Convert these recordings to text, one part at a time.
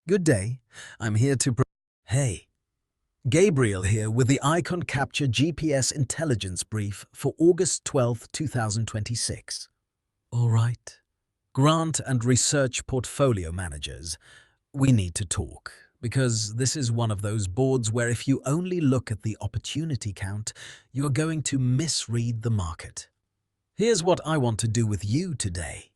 Good day. I'm here to Hey, Gabriel here with the Icon Capture GPS Intelligence Brief for August 12, 2026. All right. Grant and research portfolio managers, we need to talk, because this is one of those boards where if you only look at the opportunity count, you're going to misread the market. Here's what I want to do with you today.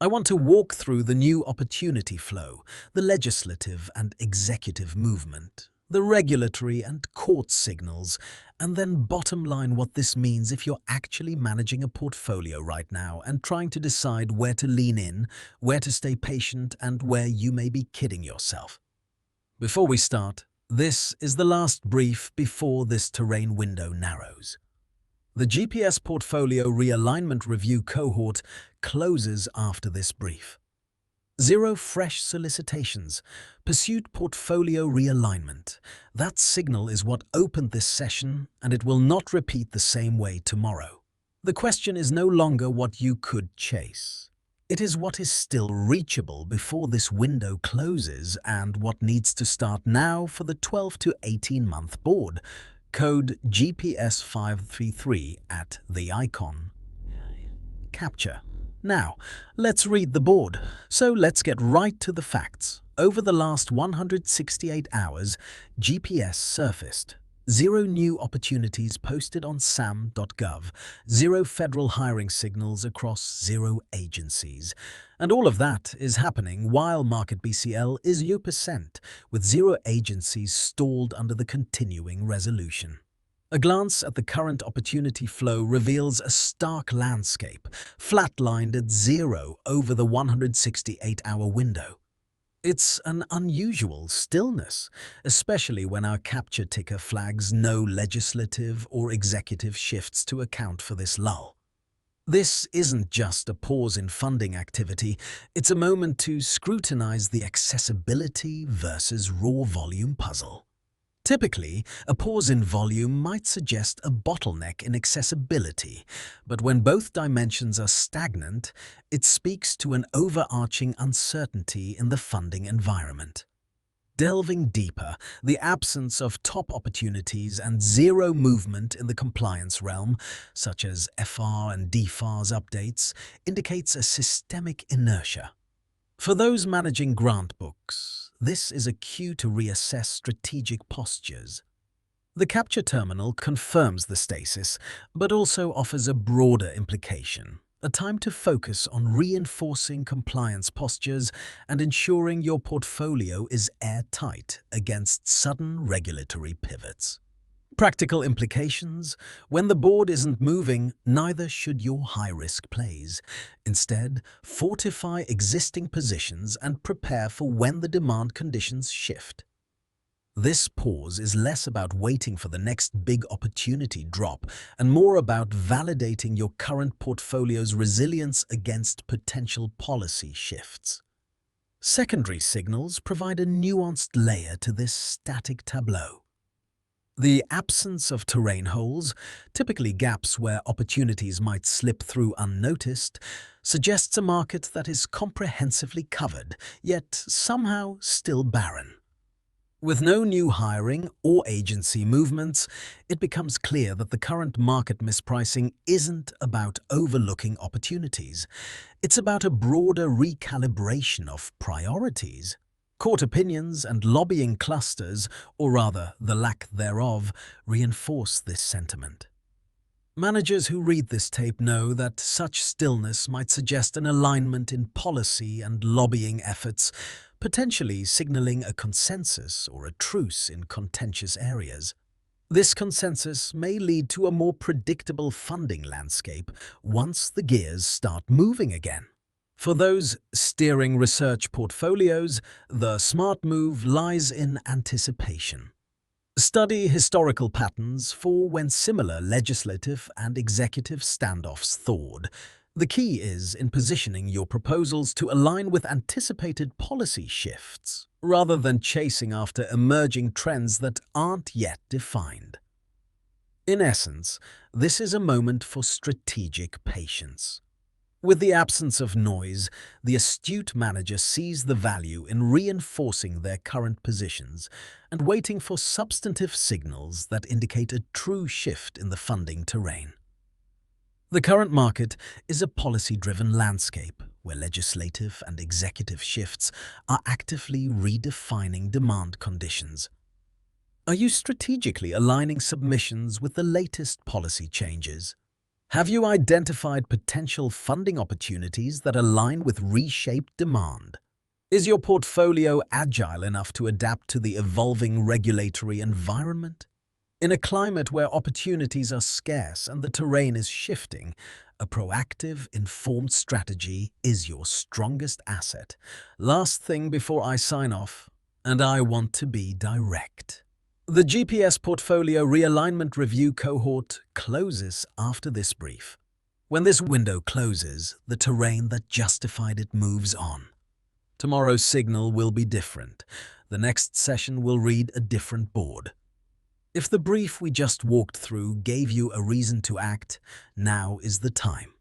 I want to walk through the new opportunity flow, the legislative and executive movement, the regulatory and court signals, and then bottom line what this means if you're actually managing a portfolio right now and trying to decide where to lean in, where to stay patient, and where you may be kidding yourself. Before we start, this is the last brief before this terrain window narrows. The GPS Portfolio Realignment Review Cohort closes after this brief. 0 fresh solicitations. Pursued portfolio realignment. That signal is what opened this session, and it will not repeat the same way tomorrow. The question is no longer what you could chase. It is what is still reachable before this window closes and what needs to start now for the 12 to 18-month board. Code GPS 533 at the Icon. Capture. Now, let's read the board. So let's get right to the facts. Over the last 168 hours, GPS surfaced. 0 new opportunities posted on SAM.gov, 0 federal hiring signals across 0 agencies. And all of that is happening while market BCL is 0%, with 0 agencies stalled under the continuing resolution. A glance at the current opportunity flow reveals a stark landscape, flatlined at 0 over the 168-hour window. It's an unusual stillness, especially when our capture ticker flags no legislative or executive shifts to account for this lull. This isn't just a pause in funding activity, it's a moment to scrutinize the accessibility versus raw volume puzzle. Typically, a pause in volume might suggest a bottleneck in accessibility, but when both dimensions are stagnant, it speaks to an overarching uncertainty in the funding environment. Delving deeper, the absence of top opportunities and 0 movement in the compliance realm, such as FR and DFARS updates, indicates a systemic inertia. For those managing grant books, this is a cue to reassess strategic postures. The capture terminal confirms the stasis, but also offers a broader implication, a time to focus on reinforcing compliance postures and ensuring your portfolio is airtight against sudden regulatory pivots. Practical implications: when the board isn't moving, neither should your high-risk plays. Instead, fortify existing positions and prepare for when the demand conditions shift. This pause is less about waiting for the next big opportunity drop and more about validating your current portfolio's resilience against potential policy shifts. Secondary signals provide a nuanced layer to this static tableau. The absence of terrain holes, typically gaps where opportunities might slip through unnoticed, suggests a market that is comprehensively covered, yet somehow still barren. With no new hiring or agency movements, it becomes clear that the current market mispricing isn't about overlooking opportunities. It's about a broader recalibration of priorities. Court opinions and lobbying clusters, or rather the lack thereof, reinforce this sentiment. Managers who read this tape know that such stillness might suggest an alignment in policy and lobbying efforts, potentially signaling a consensus or a truce in contentious areas. This consensus may lead to a more predictable funding landscape once the gears start moving again. For those steering research portfolios, the smart move lies in anticipation. Study historical patterns for when similar legislative and executive standoffs thawed. The key is in positioning your proposals to align with anticipated policy shifts, rather than chasing after emerging trends that aren't yet defined. In essence, this is a moment for strategic patience. With the absence of noise, the astute manager sees the value in reinforcing their current positions and waiting for substantive signals that indicate a true shift in the funding terrain. The current market is a policy-driven landscape where legislative and executive shifts are actively redefining demand conditions. Are you strategically aligning submissions with the latest policy changes? Have you identified potential funding opportunities that align with reshaped demand? Is your portfolio agile enough to adapt to the evolving regulatory environment? In a climate where opportunities are scarce and the terrain is shifting, a proactive, informed strategy is your strongest asset. Last thing before I sign off, and I want to be direct. The GPS Portfolio Realignment Review Cohort closes after this brief. When this window closes, the terrain that justified it moves on. Tomorrow's signal will be different. The next session will read a different board. If the brief we just walked through gave you a reason to act, now is the time.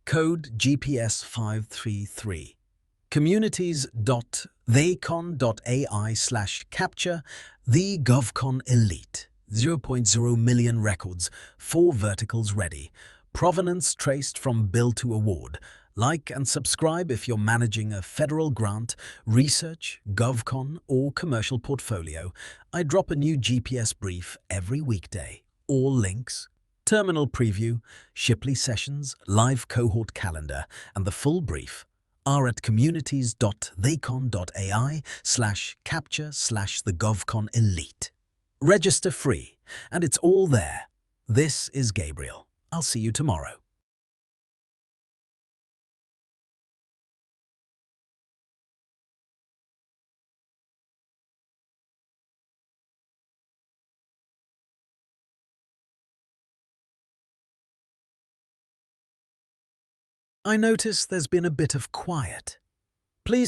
Code GPS 533. communities.theicon.ai/capture the-govcon-elite. 0.0 million records, 4 verticals ready. Provenance traced from bill to award. Like and subscribe if you're managing a federal grant, research, GovCon, or commercial portfolio. I drop a new GPS brief every weekday. All links, terminal preview, Shipley sessions, live cohort calendar, and the full brief are at communities.theicon.ai/capture/the-govcon-elite. Register free, and it's all there. This is Gabriel. I'll see you tomorrow. I notice there's been a bit of quiet.